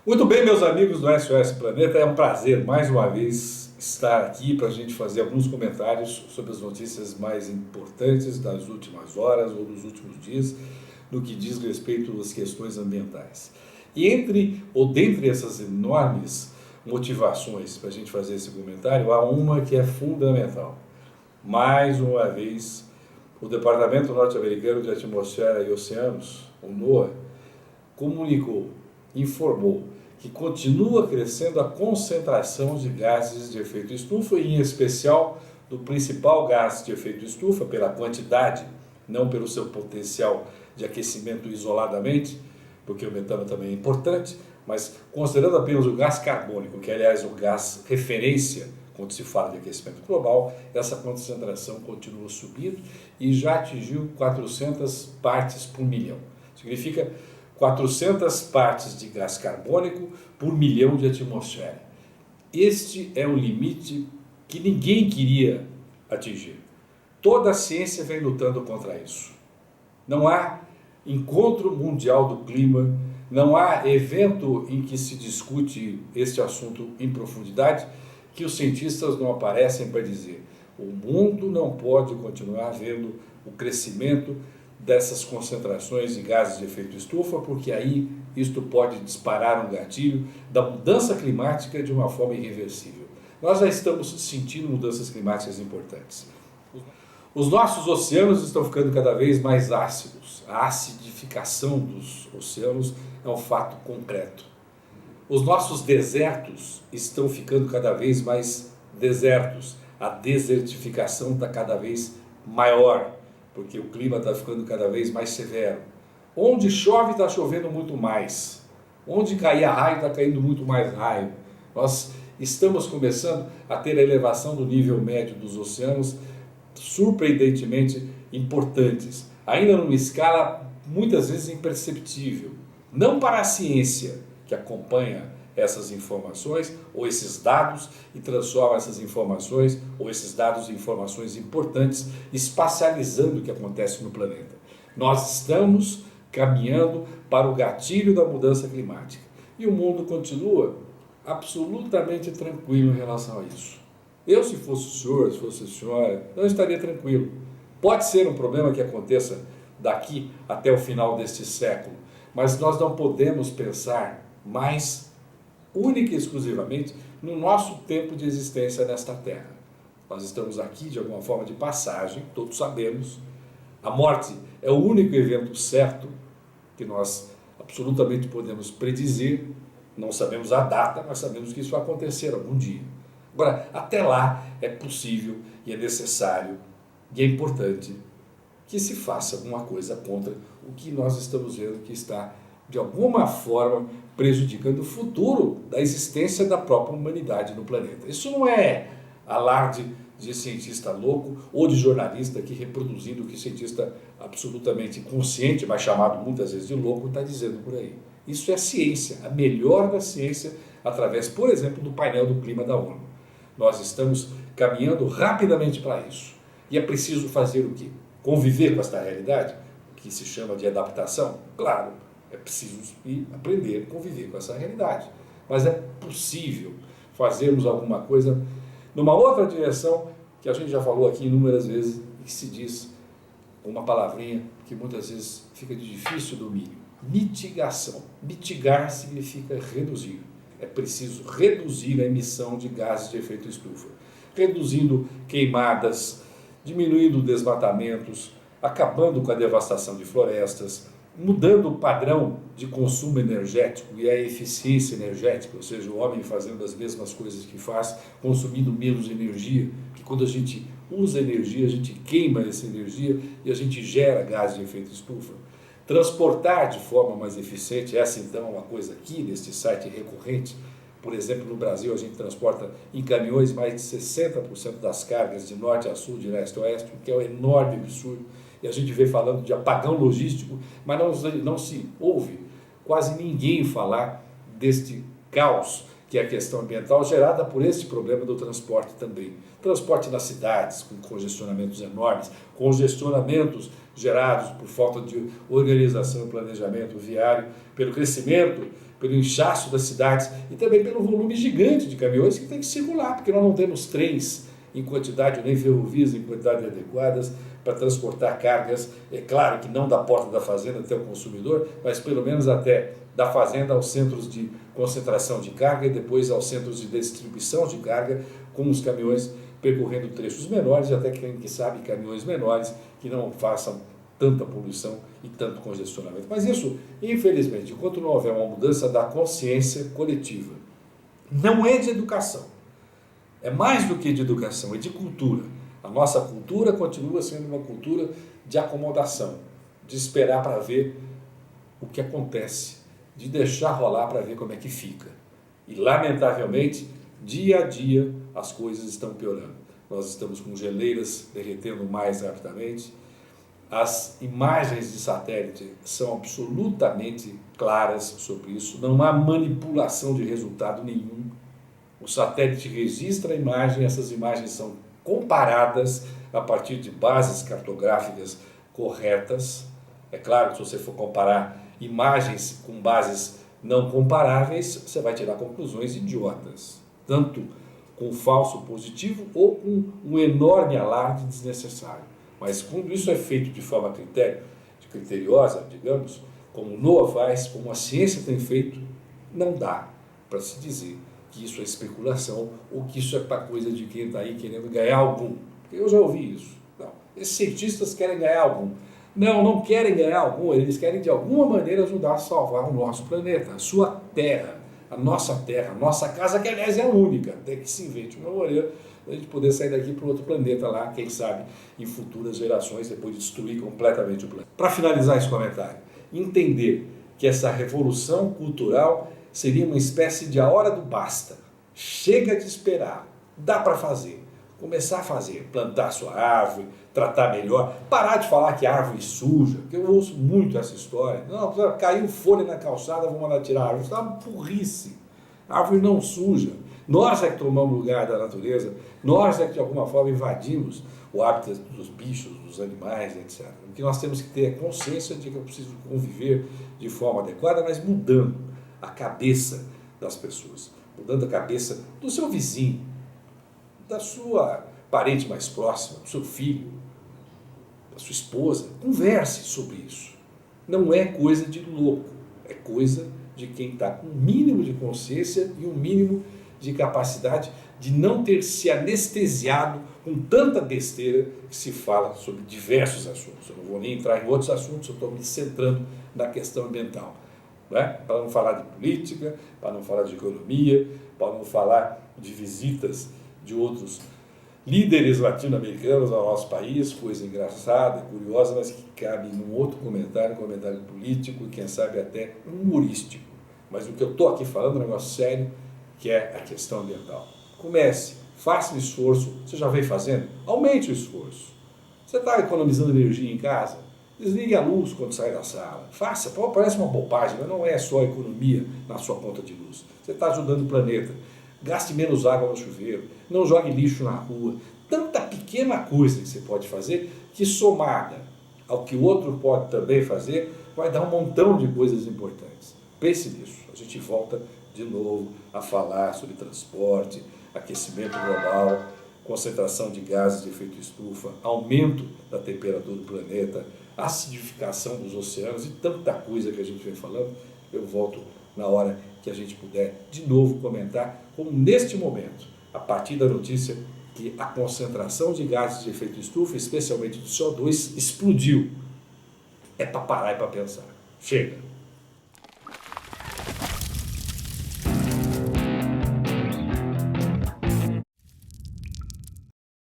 Muito bem, meus amigos do SOS Planeta, é um prazer mais uma vez estar aqui para a gente fazer alguns comentários sobre as notícias mais importantes das últimas horas ou dos últimos dias no que diz respeito às questões ambientais. E dentre essas enormes motivações para a gente fazer esse comentário, há uma que é fundamental. Mais uma vez, o Departamento Norte-Americano de Atmosfera e Oceanos, o NOAA, informou que continua crescendo a concentração de gases de efeito estufa, e em especial do principal gás de efeito estufa, pela quantidade, não pelo seu potencial de aquecimento isoladamente, porque o metano também é importante, mas considerando apenas o gás carbônico, que aliás é o gás referência quando se fala de aquecimento global, essa concentração continua subindo e já atingiu 400 partes por milhão. Significa 400 partes de gás carbônico por milhão de atmosfera. Este é um limite que ninguém queria atingir. Toda a ciência vem lutando contra isso. Não há encontro mundial do clima, não há evento em que se discute este assunto em profundidade que os cientistas não aparecem para dizer: o mundo não pode continuar vendo o crescimento dessas concentrações de gases de efeito estufa, porque aí isto pode disparar um gatilho da mudança climática de uma forma irreversível. Nós já estamos sentindo mudanças climáticas importantes. Os nossos oceanos estão ficando cada vez mais ácidos. A acidificação dos oceanos é um fato concreto. Os nossos desertos estão ficando cada vez mais desertos. A desertificação está cada vez maior, porque o clima está ficando cada vez mais severo. Onde chove, está chovendo muito mais. Onde caía raio, está caindo muito mais raio. Nós estamos começando a ter a elevação do nível médio dos oceanos surpreendentemente importantes, ainda numa escala muitas vezes imperceptível. Não para a ciência, que acompanha essas informações ou esses dados e transforma essas informações ou esses dados em informações importantes, espacializando o que acontece no planeta. Nós estamos caminhando para o gatilho da mudança climática e o mundo continua absolutamente tranquilo em relação a isso. Eu, se fosse o senhor, se fosse a senhora, não estaria tranquilo. Pode ser um problema que aconteça daqui até o final deste século, mas nós não podemos pensar mais única e exclusivamente no nosso tempo de existência nesta Terra. Nós estamos aqui de alguma forma de passagem, todos sabemos. A morte é o único evento certo que nós absolutamente podemos predizer. Não sabemos a data, mas sabemos que isso vai acontecer algum dia. Agora, até lá é possível e é necessário e é importante que se faça alguma coisa contra o que nós estamos vendo que está, de alguma forma, prejudicando o futuro da existência da própria humanidade no planeta. Isso não é alarde de cientista louco ou de jornalista aqui reproduzindo o que cientista absolutamente consciente, mas chamado muitas vezes de louco, está dizendo por aí. Isso é ciência, a melhor da ciência, através, por exemplo, do painel do clima da ONU. Nós estamos caminhando rapidamente para isso. E é preciso fazer o quê? Conviver com esta realidade, que se chama de adaptação? Claro, é preciso aprender a conviver com essa realidade. Mas é possível fazermos alguma coisa numa outra direção, que a gente já falou aqui inúmeras vezes, e que se diz uma palavrinha que muitas vezes fica de difícil domínio: mitigação. Mitigar significa reduzir. É preciso reduzir a emissão de gases de efeito estufa, reduzindo queimadas, diminuindo desmatamentos, acabando com a devastação de florestas, mudando o padrão de consumo energético e a eficiência energética, ou seja, o homem fazendo as mesmas coisas que faz, consumindo menos energia, porque quando a gente usa energia, a gente queima essa energia e a gente gera gases de efeito estufa. Transportar de forma mais eficiente, essa então é uma coisa aqui neste site recorrente. Por exemplo, no Brasil a gente transporta em caminhões mais de 60% das cargas de norte a sul, de leste a oeste, o que é um enorme absurdo. E a gente vê falando de apagão logístico, mas não se ouve quase ninguém falar deste caos que é a questão ambiental gerada por esse problema do transporte também. Transporte nas cidades, com congestionamentos enormes, congestionamentos gerados por falta de organização e planejamento viário, pelo crescimento pelo inchaço das cidades e também pelo volume gigante de caminhões que tem que circular, porque nós não temos trens em quantidade, nem ferrovias em quantidade adequadas para transportar cargas, é claro que não da porta da fazenda até o consumidor, mas pelo menos até da fazenda aos centros de concentração de carga e depois aos centros de distribuição de carga, com os caminhões percorrendo trechos menores e até, quem sabe, caminhões menores que não façam tanta poluição e tanto congestionamento. Mas isso, infelizmente, enquanto não houver uma mudança da consciência coletiva, não é de educação, é mais do que de educação, é de cultura. A nossa cultura continua sendo uma cultura de acomodação, de esperar para ver o que acontece, de deixar rolar para ver como é que fica. E, lamentavelmente, dia a dia as coisas estão piorando. Nós estamos com geleiras derretendo mais rapidamente, as imagens de satélite são absolutamente claras sobre isso, não há manipulação de resultado nenhum. O satélite registra a imagem, essas imagens são comparadas a partir de bases cartográficas corretas. É claro que se você for comparar imagens com bases não comparáveis, você vai tirar conclusões idiotas, tanto com falso positivo ou com um enorme alarde desnecessário. Mas quando isso é feito de forma criteriosa, digamos, como o NOAA faz, como a ciência tem feito, não dá para se dizer que isso é especulação ou que isso é para coisa de quem está aí querendo ganhar algum. Porque eu já ouvi isso. Não, esses cientistas querem ganhar algum. Não, não querem ganhar algum, eles querem de alguma maneira ajudar a salvar o nosso planeta, a sua terra, a nossa casa, que aliás é a única, até que se invente uma maneira a gente poder sair daqui para outro planeta lá, quem sabe, em futuras gerações, depois de destruir completamente o planeta. Para finalizar esse comentário, entender que essa revolução cultural seria uma espécie de a hora do basta. Chega de esperar, dá para fazer. Começar a fazer, plantar sua árvore, tratar melhor, parar de falar que a árvore suja, porque eu ouço muito essa história. Não, caiu folha na calçada, vamos mandar tirar a árvore. Isso é uma burrice. A árvore não suja. Nós é que tomamos lugar da natureza, nós é que de alguma forma invadimos o hábitat dos bichos, dos animais, etc. O que nós temos que ter é consciência de que eu preciso conviver de forma adequada, mas mudando a cabeça das pessoas, mudando a cabeça do seu vizinho, da sua parente mais próxima, do seu filho, da sua esposa. Converse sobre isso. Não é coisa de louco, é coisa de quem está com um mínimo de consciência e um mínimo de capacidade de não ter se anestesiado com tanta besteira que se fala sobre diversos assuntos. Eu não vou nem entrar em outros assuntos, eu estou me centrando na questão ambiental. Né? Para não falar de política, para não falar de economia, para não falar de visitas de outros líderes latino-americanos ao nosso país, coisa engraçada, curiosa, mas que cabe num outro comentário, um comentário político e quem sabe até humorístico. Mas o que eu estou aqui falando é um negócio sério, que é a questão ambiental. Comece, faça um esforço, você já vem fazendo, aumente o esforço. Você está economizando energia em casa? Desligue a luz quando sai da sala. Faça, parece uma bobagem, mas não é só economia na sua conta de luz. Você está ajudando o planeta. Gaste menos água no chuveiro, não jogue lixo na rua. Tanta pequena coisa que você pode fazer, que somada ao que o outro pode também fazer, vai dar um montão de coisas importantes. Pense nisso. A gente volta de novo a falar sobre transporte, aquecimento global, concentração de gases de efeito estufa, aumento da temperatura do planeta, acidificação dos oceanos e tanta coisa que a gente vem falando. Eu volto na hora que a gente puder de novo comentar, como neste momento, a partir da notícia que a concentração de gases de efeito estufa, especialmente do CO2, explodiu. É para parar e para pensar. Chega!